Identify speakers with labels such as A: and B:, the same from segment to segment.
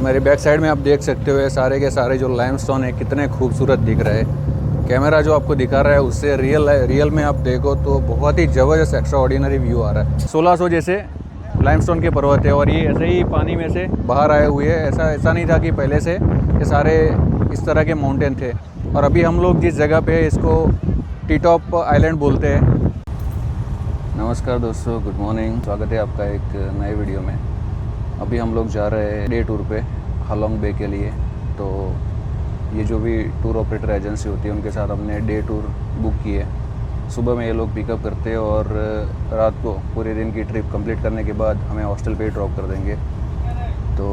A: मेरे back side में आप देख सकते हो ये सारे के सारे जो लाइमस्टोन है कितने खूबसूरत दिख रहे हैं। कैमरा जो आपको दिखा रहा है उससे रियल में आप देखो तो बहुत ही ज़बरदस्त एक्स्ट्रा ऑर्डिनरी व्यू आ रहा है। 1600 जैसे लाइमस्टोन के पर्वत है और ये ऐसे ही पानी में से बाहर आए हुए हैं। ऐसा नहीं था कि पहले से ये सारे इस तरह के माउंटेन थे। और अभी हम लोग जिस जगह पे इसको टी टॉप आइलैंड बोलते हैं। नमस्कार दोस्तों, गुड मॉर्निंग। स्वागत है आपका एक नए वीडियो में। अभी हम लोग जा रहे हैं डे टूर पे हालोंग बे के लिए। तो ये जो भी टूर ऑपरेटर एजेंसी होती है उनके साथ हमने डे टूर बुक की है। सुबह में ये लोग पिकअप करते हैं और रात को पूरे दिन की ट्रिप कंप्लीट करने के बाद हमें हॉस्टल पे ही ड्रॉप कर देंगे। तो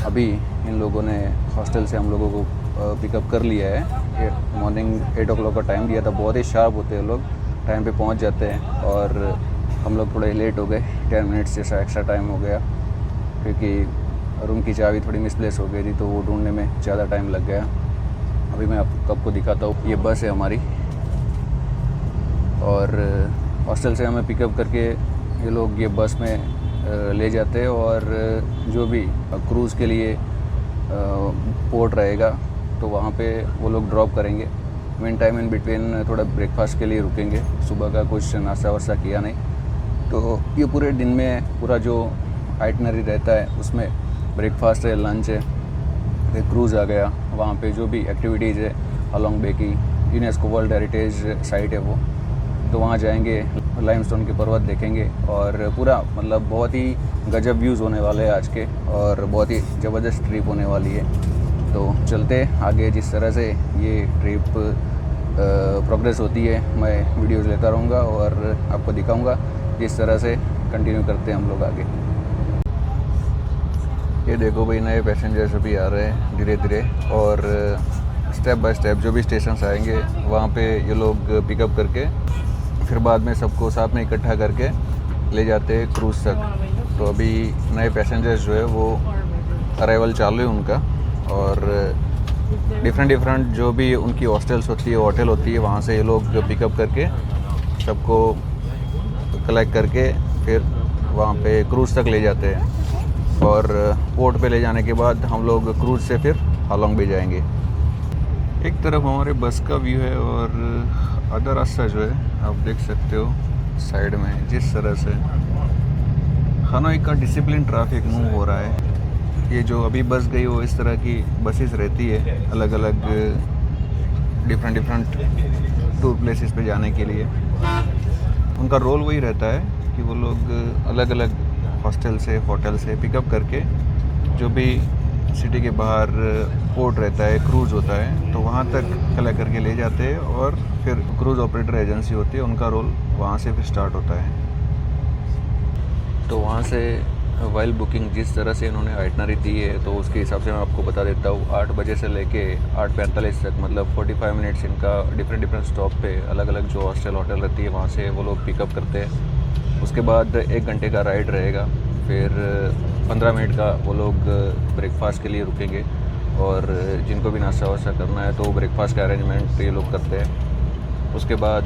A: अभी इन लोगों ने हॉस्टल से हम लोगों को पिकअप कर लिया है। मॉर्निंग 8 o'clock का टाइम दिया था। बहुत ही शार्प होते हैं लोग, टाइम पे पहुंच जाते हैं। और हम लोग थोड़े लेट हो गए, 10 मिनट्स जैसा एक्स्ट्रा टाइम हो गया क्योंकि रूम की चाबी थोड़ी मिसप्लेस हो गई थी तो वो ढूंढने में ज़्यादा टाइम लग गया। अभी मैं आपको दिखाता हूँ। ये बस है हमारी और हॉस्टल से हमें पिकअप करके ये लोग ये बस में ले जाते हैं और जो भी क्रूज़ के लिए पोर्ट रहेगा तो वहाँ पे वो लोग ड्रॉप करेंगे। मीन टाइम इन बिटवीन थोड़ा ब्रेकफास्ट के लिए रुकेंगे। सुबह का कुछ नाश्ता वास्ता किया नहीं। तो ये पूरे दिन में पूरा जो आइटनरी रहता है उसमें ब्रेकफास्ट है, लंच है, फिर क्रूज़ आ गया। वहाँ पे जो भी एक्टिविटीज़ है हालोंग बे की, यूनेस्को वर्ल्ड हेरिटेज साइट है वो, तो वहाँ जाएंगे, लाइमस्टोन के पर्वत देखेंगे और पूरा मतलब बहुत ही गजब व्यूज़ होने वाले हैं आज के और बहुत ही ज़बरदस्त ट्रिप होने वाली है। तो चलते आगे। जिस तरह से ये ट्रिप प्रोग्रेस होती है मैं वीडियोज़ लेता रहूँगा और आपको दिखाऊँगा। जिस तरह से कंटिन्यू करते हैं हम लोग आगे। ये देखो भाई, नए पैसेंजर्स अभी आ रहे हैं धीरे धीरे और स्टेप बाय स्टेप जो भी स्टेशन आएंगे वहाँ पे ये लोग पिकअप करके फिर बाद में सबको साथ में इकट्ठा करके ले जाते हैं क्रूज़ तक। तो अभी नए पैसेंजर्स जो है वो अराइवल चालू है उनका और डिफरेंट जो भी उनकी हॉस्टल्स होती है, होटल होती है, वहाँ से ये लोग पिकअप करके सबको कलेक्ट करके फिर वहाँ पे क्रूज़ तक ले जाते हैं। और पोर्ट पे ले जाने के बाद हम लोग क्रूज़ से फिर हालोंग बे जाएंगे। एक तरफ हमारे बस का व्यू है और अदर रास्ता जो है आप देख सकते हो साइड में जिस तरह से हनोई का डिसिप्लिन ट्रैफिक मूव हो रहा है। ये जो अभी बस गई वो इस तरह की बसेस रहती है अलग अलग डिफरेंट टूर प्लेसेस पे जाने के लिए। उनका रोल वही रहता है कि वो लोग अलग अलग हॉस्टल से, होटल से पिकअप करके जो भी सिटी के बाहर पोर्ट रहता है, क्रूज़ होता है, तो वहाँ तक कलेक्ट करके ले जाते हैं और फिर क्रूज़ ऑपरेटर एजेंसी होती है, उनका रोल वहाँ से फिर स्टार्ट होता है। तो वहाँ से वाइल बुकिंग जिस तरह से इन्होंने आइटनरी दी है तो उसके हिसाब से मैं आपको बता देता हूँ। 8 बजे से लेके 8:45 तक मतलब 45 मिनट्स इनका डिफरेंट स्टॉप पे अलग अलग जो हॉस्टल होटल रहती है वहाँ से वो लोग पिकअप करते हैं। उसके बाद 1 घंटे का राइड रहेगा। फिर 15 मिनट का वो लोग ब्रेकफास्ट के लिए रुकेंगे और जिनको भी नाश्ता वास्ता करना है तो ब्रेकफास्ट का अरेंजमेंट ये लोग करते हैं। उसके बाद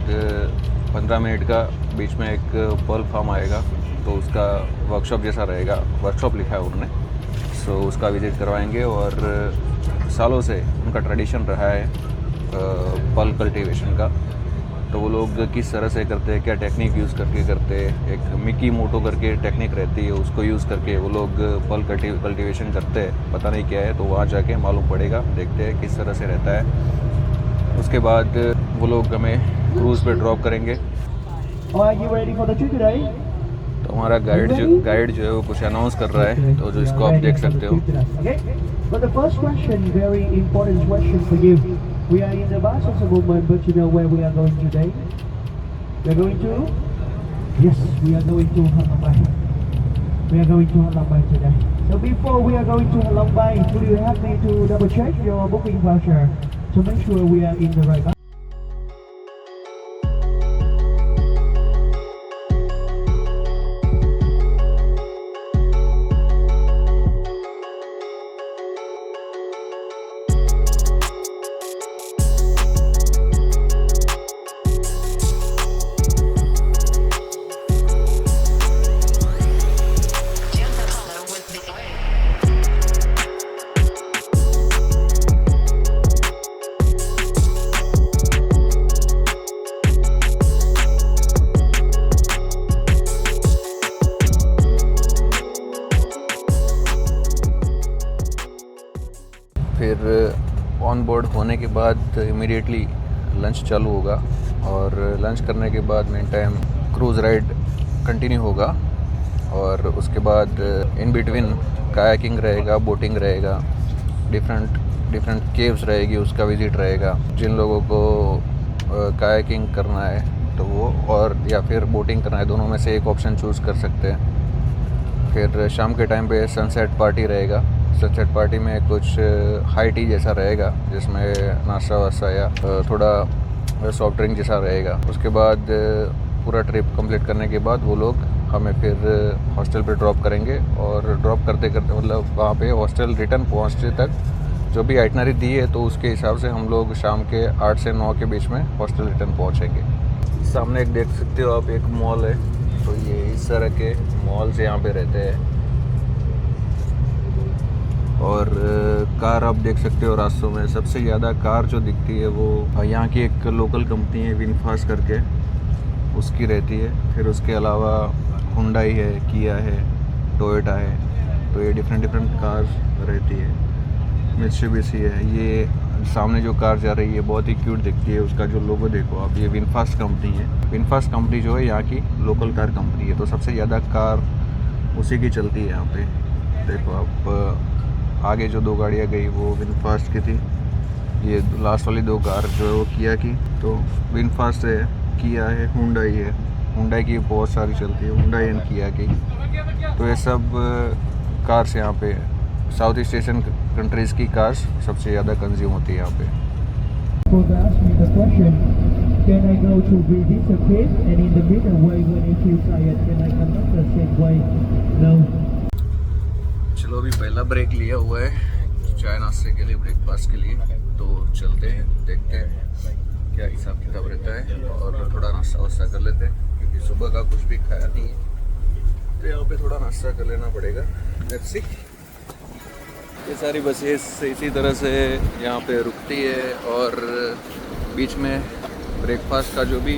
A: 15 मिनट का बीच में एक पर्ल फार्म आएगा तो उसका वर्कशॉप जैसा रहेगा, वर्कशॉप लिखा है उन्होंने, सो उसका विज़िट करवाएंगे। और सालों से उनका ट्रेडिशन रहा है पर्ल कल्टीवेशन का। तो वो लोग किस तरह से करते हैं, क्या टेक्निक यूज़ करके करते हैं, एक मिकी मोटो करके टेक्निक रहती है उसको यूज़ करके वो लोग पर्ल कल्टीवेशन करते हैं। पता नहीं क्या है, तो वहाँ जाके मालूम पड़ेगा, देखते हैं किस तरह से रहता है। उसके बाद वो लोग हमें क्रूज़ पे ड्रॉप करेंगे। तो हमारा गाइड जो है वो कुछ अनाउंस कर रहा है, तो जो इसको आप देख सकते हो।
B: But the first question, very important question for you. We are in the bus at the moment, but you know where we are going today? We are going to? Yes, we are going to Halong Bay. We are going to Halong Bay today. So before we are going to Halong Bay, would you help me to double check your booking voucher to make sure we are in the right bus?
A: फिर on board होने के बाद immediately lunch चालू होगा और lunch करने के बाद main time cruise ride continue होगा और उसके बाद इन बिटवीन कायाकिंग रहेगा, बोटिंग रहेगा, डिफरेंट केव्स रहेगी, उसका विज़िट रहेगा। जिन लोगों को कायाकिंग करना है तो वो, और या फिर बोटिंग करना है, दोनों में से एक ऑप्शन चूज़ कर सकते हैं। फिर शाम के टाइम पे सनसेट पार्टी रहेगा। सनसेट पार्टी में कुछ हाई टी जैसा रहेगा जिसमें नाश्ता वास्ता या थोड़ा सॉफ्ट ड्रिंक जैसा रहेगा। उसके बाद पूरा ट्रिप कंप्लीट करने के बाद वो लोग हमें फिर हॉस्टल पे ड्रॉप करेंगे और ड्रॉप करते करते मतलब वहाँ पे हॉस्टल रिटर्न पहुँचते तक जो भी आइटनरी दी है तो उसके हिसाब से हम लोग शाम के 8 से 9 के बीच में हॉस्टल रिटर्न पहुँचेंगे। सामने एक देख सकते हो आप, एक मॉल है, तो ये इस तरह के मॉल्स यहाँ पे रहते हैं। और कार आप देख सकते हो रास्तों में। सबसे ज़्यादा कार जो दिखती है वो यहाँ की एक लोकल कंपनी है विनफास्ट करके, उसकी रहती है। फिर उसके अलावा हुंडई है, किया है, टोयोटा है, तो ये डिफरेंट कार्स रहती है। मित्सुबिशी है। ये सामने जो कार जा रही है बहुत ही क्यूट दिखती है, उसका जो लोगो देखो आप, ये विनफास्ट कंपनी है। विनफास्ट कंपनी जो है यहाँ की लोकल कार कंपनी है, तो सबसे ज़्यादा कार उसी की चलती है यहाँ पे। देखो आप, आगे जो 2 गाड़ियाँ गई वो विनफास्ट की थी, ये लास्ट वाली 2 कार जो है वो किया की। तो विनफास्ट है, किया है, हुंडई है। हुंडई की बहुत सारी चलती है, हुंडई एंड किया की। तो ये सब कार्स यहाँ पे साउथ ईस्ट एशियन कंट्रीज़ की कार्स सबसे ज़्यादा कंज्यूम होती है यहाँ पे।
B: Can I go to reduce the pace and in the middle way when you feel tired, can I come back the same way? No.
A: चलो अभी पहला ब्रेक लिया हुआ है चाय नाश्ते के लिए, ब्रेकफास्ट के लिए, तो चलते हैं, देखते हैं क्या हिसाब किताब रहता है और थोड़ा नाश्ता वास्ता कर लेते हैं क्योंकि सुबह का कुछ भी खाया नहीं है, तो यहाँ पे थोड़ा नाश्ता कर लेना पड़ेगा। Let's see. ये सारी बसेस इसी तरह से यहाँ पे रुकती है और बीच में ब्रेकफास्ट का जो भी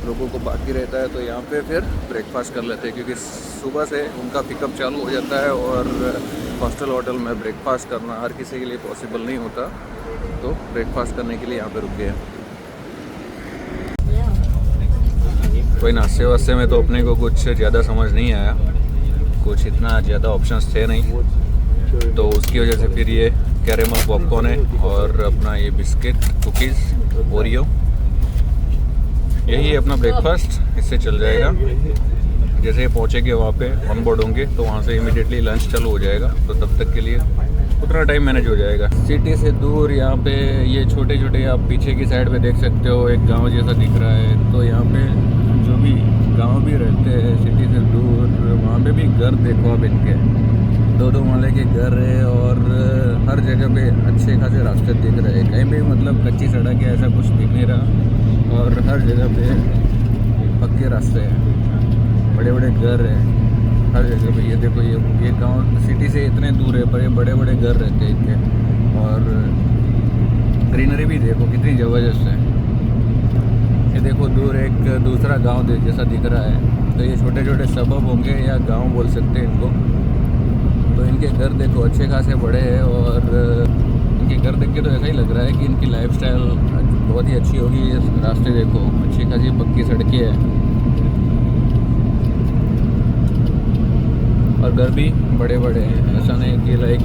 A: लोगों को बाकी रहता है तो यहाँ पे फिर ब्रेकफास्ट कर लेते हैं क्योंकि सुबह से उनका पिकअप चालू हो जाता है और हॉस्टल होटल में ब्रेकफास्ट करना हर किसी के लिए पॉसिबल नहीं होता, तो ब्रेकफास्ट करने के लिए यहाँ पे रुक गए। कोई नाश्ते वास्ते में तो अपने को कुछ ज़्यादा समझ नहीं आया, कुछ इतना ज़्यादा ऑप्शंस थे नहीं, तो उसकी वजह से फिर ये कैरेमल पॉपकॉर्न है और अपना ये बिस्किट, कुकीज़, ओरियो, यही है अपना ब्रेकफास्ट। इससे चल जाएगा। जैसे पहुँचेंगे वहाँ पे ऑन बोर्ड होंगे तो वहाँ से इमीडिएटली लंच चालू हो जाएगा, तो तब तक के लिए उतना टाइम मैनेज हो जाएगा। सिटी से दूर यहाँ पे ये छोटे छोटे आप पीछे की साइड पे देख सकते हो, एक गांव जैसा दिख रहा है, तो यहाँ पे जो भी गांव भी रहते हैं सिटी से दूर, वहाँ पे भी घर देखो आप, इनके 2-2 माले के घर है और हर जगह पे अच्छे खासे रास्ते दिख रहे हैं। कहीं भी मतलब कच्ची सड़क है ऐसा कुछ दिख नहीं रहा और हर जगह पे पक्के रास्ते हैं, बड़े बड़े घर हैं हर जगह पे। ये देखो ये गांव सिटी से इतने दूर है पर ये बड़े बड़े घर रहते हैं इनके, और ग्रीनरी भी देखो कितनी ज़बरदस्त है। ये देखो दूर एक दूसरा गांव जैसा दिख रहा है, तो ये छोटे छोटे सबब होंगे या गांव बोल सकते हैं इनको। तो इनके घर देखो अच्छे खासे बड़े हैं और इनके घर देख के तो ऐसा ही लग रहा है कि इनकी लाइफस्टाइल बहुत ही अच्छी होगी। ये रास्ते देखो, अच्छी खासी पक्की सड़कें हैं और घर भी बड़े बड़े हैं। ऐसा नहीं कि लाइक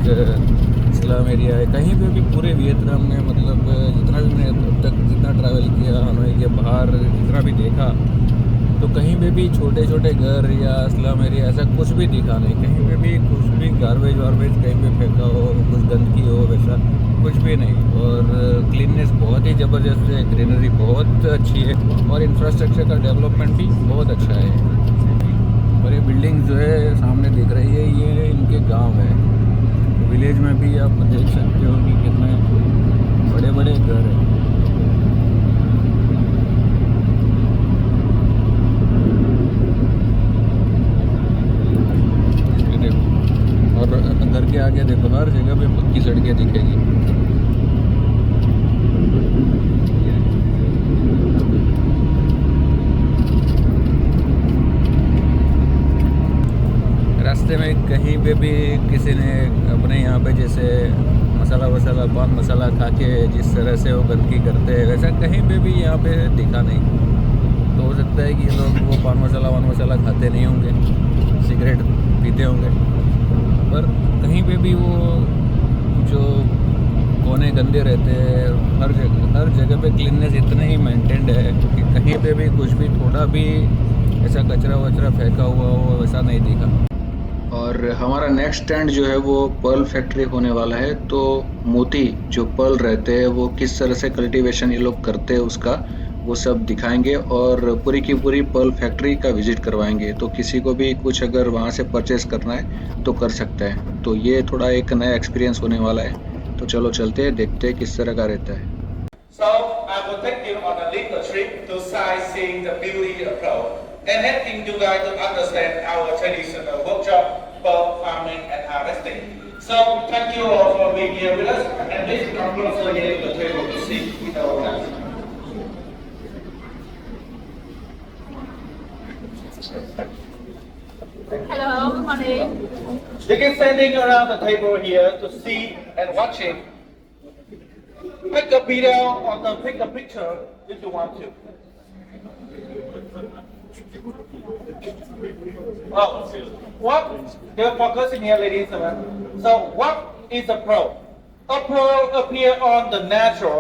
A: स्लम एरिया है कहीं पे भी। पूरे वियतनाम में मतलब जितना भी मैंने अब तक जितना ट्रैवल किया, हनोई के बाहर जितना भी देखा, तो कहीं पे भी छोटे छोटे घर या स्लम एरिया ऐसा कुछ भी दिखा नहीं। कहीं पे भी कुछ भी गार्बेज वार्बेज कहीं पे फेंका हो, कुछ गंदगी हो, वैसा कुछ भी नहीं। और क्लीननेस बहुत ही ज़बरदस्त है, ग्रीनरी बहुत अच्छी है और इंफ्रास्ट्रक्चर का डेवलपमेंट भी बहुत अच्छा है। और ये बिल्डिंग जो है सामने दिख रही है, ये इनके गांव है। विलेज में भी आप देख सकते हो कि कितने बड़े बड़े घर हैं। ये देखो, और घर के आगे देखो हर जगह पे पक्की सड़कें दिखेगी। रास्ते में कहीं पे भी किसी ने अपने यहाँ पे जैसे
C: मसाला वसाला पान मसाला खा के जिस तरह से वो गंदगी करते हैं वैसा कहीं पे भी यहाँ पे दिखा नहीं। तो हो सकता है कि ये लोग वो पान मसाला खाते नहीं होंगे, सिगरेट पीते होंगे, पर कहीं पे भी वो जो कोने गंदे रहते हैं। हर जगह पे क्लीननेस इतना ही मेंटेन्ड है कि कहीं पे भी कुछ भी थोड़ा भी ऐसा कचरा वचरा फेंका हुआ हो वैसा नहीं दिखा।
A: और हमारा नेक्स्ट स्टैंड जो है वो पर्ल फैक्ट्री होने वाला है। तो मोती जो पर्ल रहते हैं वो किस तरह से कल्टीवेशन ये लोग करते हैं उसका वो सब दिखाएंगे और पूरी की पूरी पर्ल फैक्ट्री का विजिट करवाएंगे। तो किसी को भी कुछ अगर वहाँ से परचेस करना है तो कर सकता है। तो ये थोड़ा एक नया एक्सपीरियंस होने वाला है। तो चलो चलते हैं, देखते हैं किस तरह का रहता है।
D: So I will take you on a little trip to sightseeing the beauty of Pearl and helping you guys to understand our traditional workshop, pearl farming and harvesting. So thank you all for being here with us, and please come closer here to the table to see with our guys.
E: Hello, good morning.
D: You can standing around the table here to see and watching. Take a video or take a picture if you want to. Oh, what? They're focusing here, ladies and gentlemen. So, what is a pearl? A pearl appears on the natural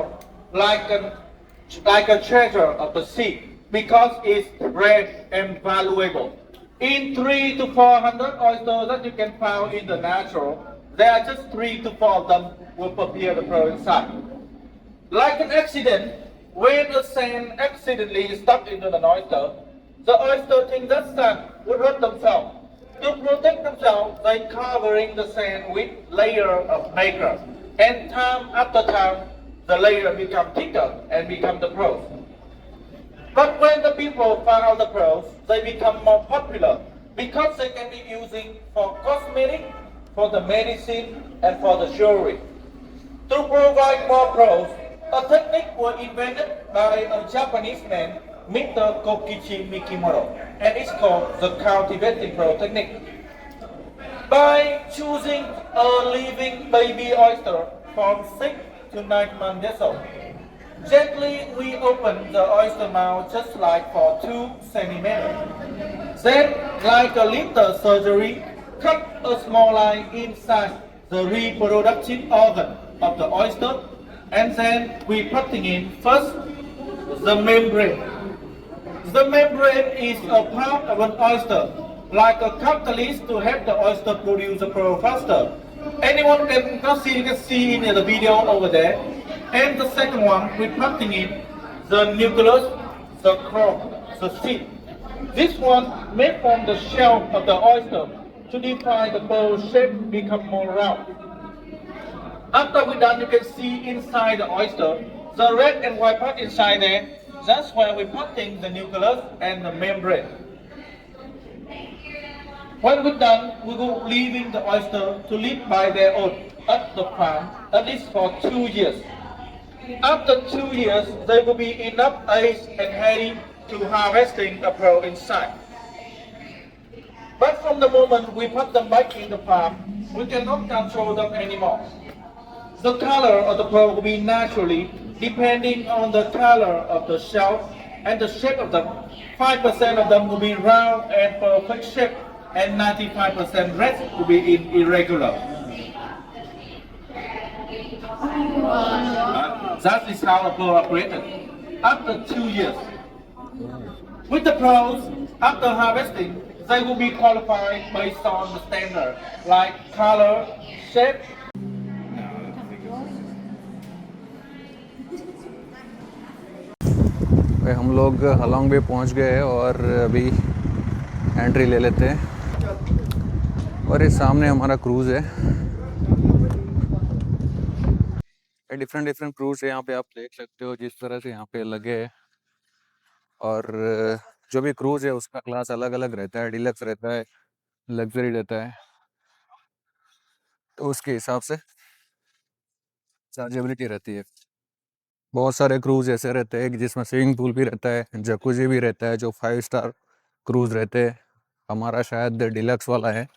D: like a treasure of the sea because it's rare and valuable. In 3 to 400 oysters that you can find in the natural, there are just 3 to 4 of them will appear the pearl inside. Like an accident, when a sand accidentally stuck into the oyster thinks that sand would hurt themselves. To protect themselves, they covering the sand with layer of nacre. And time after time, the layer become thicker and become the pearls. But when the people find out the pearls, they become more popular because they can be using for cosmetic, for the medicine, and for the jewelry. To provide more pearls, a technique was invented by a Japanese man, Mr. Kokichi Mikimoto, and it's called the cultivating pearl technique. By choosing a living baby oyster from 6 to 9 months old, gently we open the oyster mouth just like for 2 centimeters. Then, like a little surgery, cut a small line inside the reproductive organ of the oyster, and then we putting in first the membrane. The membrane is a part of an oyster, like a catalyst to help the oyster produce the pearl faster. Anyone can see in the video over there. And the second one, we're putting in the nucleus, the core, the seed. This one made from the shell of the oyster to define the pearl shape become more round. After we're done, you can see inside the oyster, the red and white part inside there, that's where we're putting the nucleus and the membrane. When we're done, we will leaving the oyster to live by their own at the farm, at least for 2 years. After 2 years, they will be enough age and ready to harvesting the pearl inside. But from the moment we put them back in the farm, we cannot control them anymore. The color of the pearl will be naturally depending on the color of the shell and the shape of them. 5% of them will be round and perfect shape, and 95% rest will be irregular. That is how the pearl operated. After 2 years, with the pearls, after harvesting, they will be qualified based on the standard like color, shape.
A: भाई हम लोग हलोंग बे पहुंच गए हैं और अभी entry ले लेते हैं। और इस सामने हमारा क्रूज़ है। डिफरेंट डिफरेंट क्रूज़ है यहाँ पे, आप देख सकते हो जिस तरह से यहाँ पे लगे हैं। और जो भी क्रूज़ है उसका क्लास अलग अलग रहता है, डिलक्स रहता है, लग्जरी रहता है, तो उसके हिसाब से चार्जेबिलिटी रहती है। बहुत सारे क्रूज़ ऐसे रहते हैं कि जिसमें स्विमिंग पूल भी रहता है, जकूजी भी रहता है, जो 5 स्टार क्रूज़ रहते हैं। हमारा शायद डिलक्स वाला है,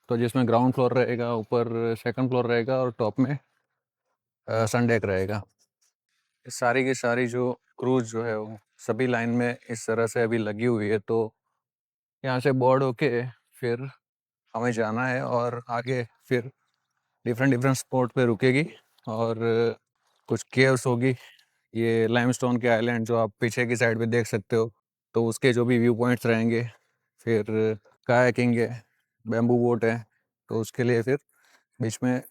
A: तो जिसमें ग्राउंड फ्लोर रहेगा, ऊपर सेकंड फ्लोर रहेगा और टॉप में
C: सन डेक रहेगा। ये सारी की सारी जो क्रूज जो है वो सभी लाइन में इस तरह से अभी लगी हुई है, तो यहाँ से बोर्ड होके फिर हमें जाना है और आगे फिर डिफरेंट डिफरेंट स्पॉट पे रुकेगी और कुछ केव्स होगी। ये लाइमस्टोन के आइलैंड जो आप पीछे की साइड पे देख सकते हो, तो उसके जो भी व्यू पॉइंट्स रहेंगे, फिर कायाकिंग है, बैम्बू बोट है, तो उसके लिए फिर बीच में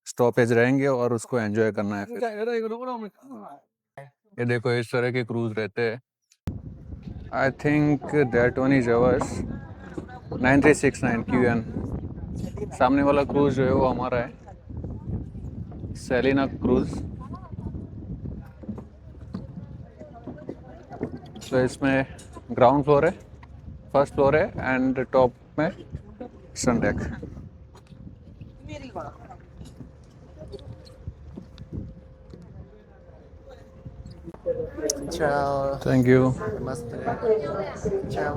C: स्टॉपेज रहेंगे और उसको एंजॉय करना है। फिर ये देखो इस तरह के क्रूज रहते हैं। I think that one is ours 9369 QN। सामने वाला क्रूज जो है वो हमारा है, सेलिना क्रूज। तो इसमें ग्राउंड फ्लोर है, फर्स्ट फ्लोर है एंड टॉप में sun deck.
F: Ciao.
C: Thank you.
F: Namaste. Ciao.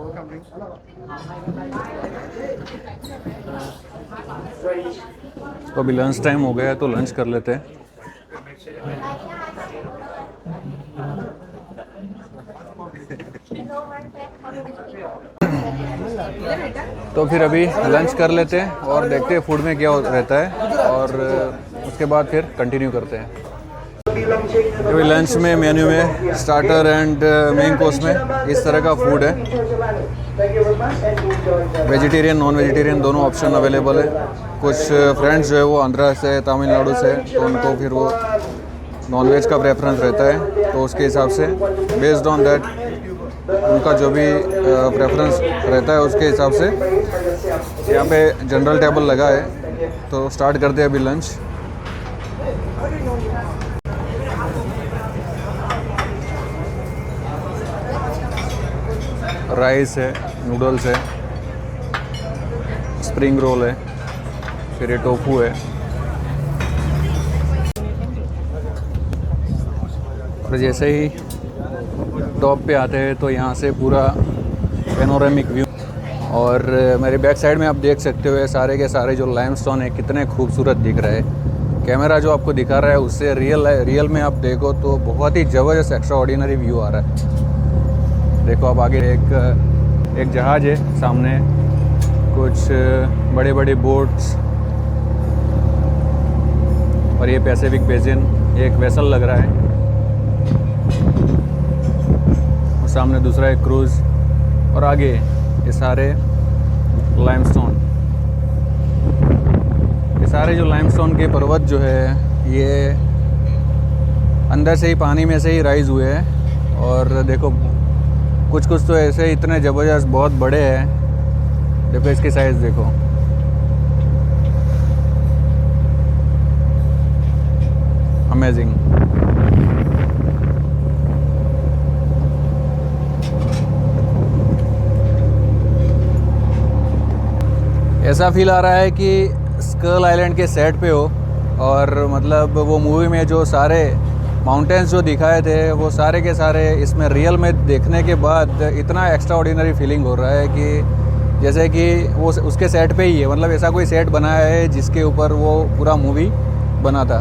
C: तो अभी लंच टाइम हो गया है, तो लंच कर लेते हैं। तो फिर अभी लंच कर लेते हैं और देखते हैं फूड में क्या रहता है, और उसके बाद फिर कंटिन्यू करते हैं। अभी लंच में मेन्यू में स्टार्टर एंड मेन कोर्स में इस तरह का फूड है। वेजिटेरियन नॉन वेजिटेरियन दोनों ऑप्शन अवेलेबल है। कुछ फ्रेंड्स जो है वो आंध्रा से, तमिलनाडु से, तो उनको फिर वो नॉन वेज का प्रेफरेंस रहता है, तो उसके हिसाब से बेस्ड ऑन दैट उनका जो भी प्रेफरेंस रहता है उसके हिसाब से यहाँ पे जनरल टेबल लगा है। तो स्टार्ट करते हैं अभी लंच। राइस है, नूडल्स है, स्प्रिंग रोल है, फिर ये टोफू है। और जैसे ही टॉप पे आते हैं तो यहाँ से पूरा पेनोरामिक व्यू, और मेरे बैक साइड में आप देख सकते हो सारे के सारे जो लाइमस्टोन है कितने खूबसूरत दिख रहे हैं। कैमरा जो आपको दिखा रहा है उससे रियल में आप देखो तो बहुत ही ज़बरदस्त एक्स्ट्रा ऑर्डिनरी व्यू आ रहा है। देखो अब आगे एक जहाज़ है, सामने कुछ बड़े बड़े बोट्स, और ये पैसिफिक बेसिन एक वेसल लग रहा है, और सामने दूसरा एक क्रूज़, और आगे ये सारे लाइमस्टोन। ये सारे जो लाइमस्टोन के पर्वत जो है ये अंदर से ही पानी में से ही राइज हुए हैं। और देखो कुछ तो ऐसे इतने ज़बरदस्त बहुत बड़े हैं। देखो इसकी साइज़ देखो। अमेजिंग। ऐसा फील आ रहा है कि स्कल आइलैंड के सेट पे हो, और मतलब वो मूवी में जो सारे माउंटेन्स जो दिखाए थे वो सारे के सारे इसमें रियल में देखने के बाद इतना एक्स्ट्रा ऑर्डिनरी फीलिंग हो रहा है कि जैसे कि वो उसके सेट पे ही है। मतलब ऐसा कोई सेट बनाया है जिसके ऊपर वो पूरा मूवी बना था।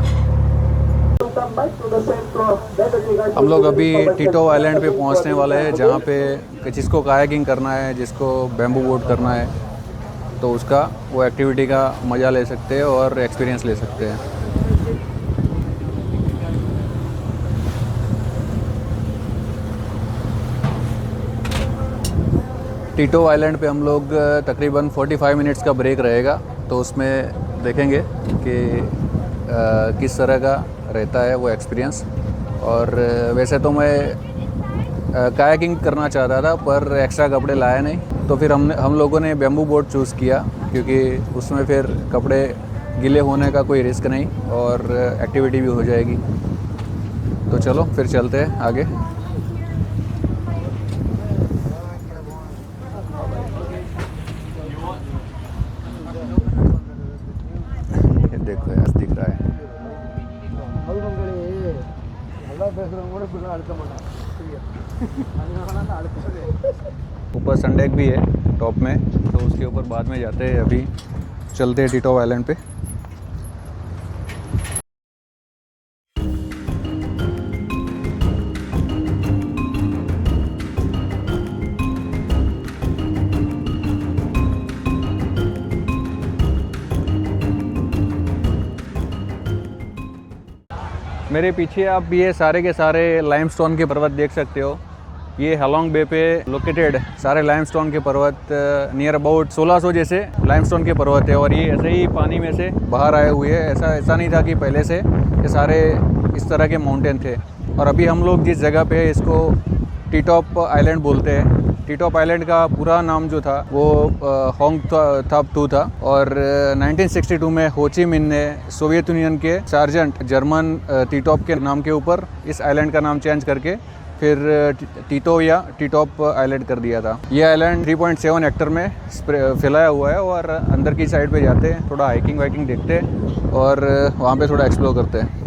C: हम लोग अभी टिटो आइलैंड पे पहुंचने वाले हैं, जहाँ पे जिसको कायाकिंग करना है, जिसको बैम्बू बोट करना है, तो उसका वो एक्टिविटी का मज़ा ले सकते हैं और एक्सपीरियंस ले सकते हैं। टिटो आइलैंड पे हम लोग तकरीबन 45 मिनट्स का ब्रेक रहेगा, तो उसमें देखेंगे कि किस तरह का रहता है वो एक्सपीरियंस। और वैसे तो मैं कायाकिंग करना चाहता था पर एक्स्ट्रा कपड़े लाया नहीं, तो फिर हम लोगों ने बैम्बू बोट चूज़ किया, क्योंकि उसमें फिर कपड़े गीले होने का कोई रिस्क नहीं और एक्टिविटी भी हो जाएगी। तो चलो फिर चलते हैं आगे। देखो यार दिख रहा है। ऊपर सन डेक भी है टॉप में, तो उसके ऊपर बाद में जाते हैं। अभी चलते हैं टिटो आइलैंड पे।
A: मेरे पीछे आप ये सारे के सारे लाइमस्टोन के पर्वत देख सकते हो। ये हेलोंग बे पे लोकेटेड सारे लाइमस्टोन के पर्वत नियर अबाउट 1600 जैसे लाइमस्टोन के पर्वत है और ये ऐसे ही पानी में से बाहर आए हुए हैं। ऐसा नहीं था कि पहले से ये सारे इस तरह के माउंटेन थे। और अभी हम लोग जिस जगह पे इसको टी टॉप आइलैंड बोलते हैं। टी टॉप आइलैंड का पूरा नाम जो था वो होंग थाप टू था और 1962 में हो ची मिन्ह ने सोवियत यूनियन के सार्जेंट जर्मन टी टॉप के नाम के ऊपर इस आइलैंड का नाम चेंज करके फिर टीटो या टी टॉप आइलैंड कर दिया था। ये आइलैंड 3.7 हेक्टर में फैलाया हुआ है और अंदर की साइड पे जाते हैं, थोड़ा हाइकिंग वाइकिंग देखते हैं और वहाँ पे थोड़ा एक्सप्लोर करते हैं।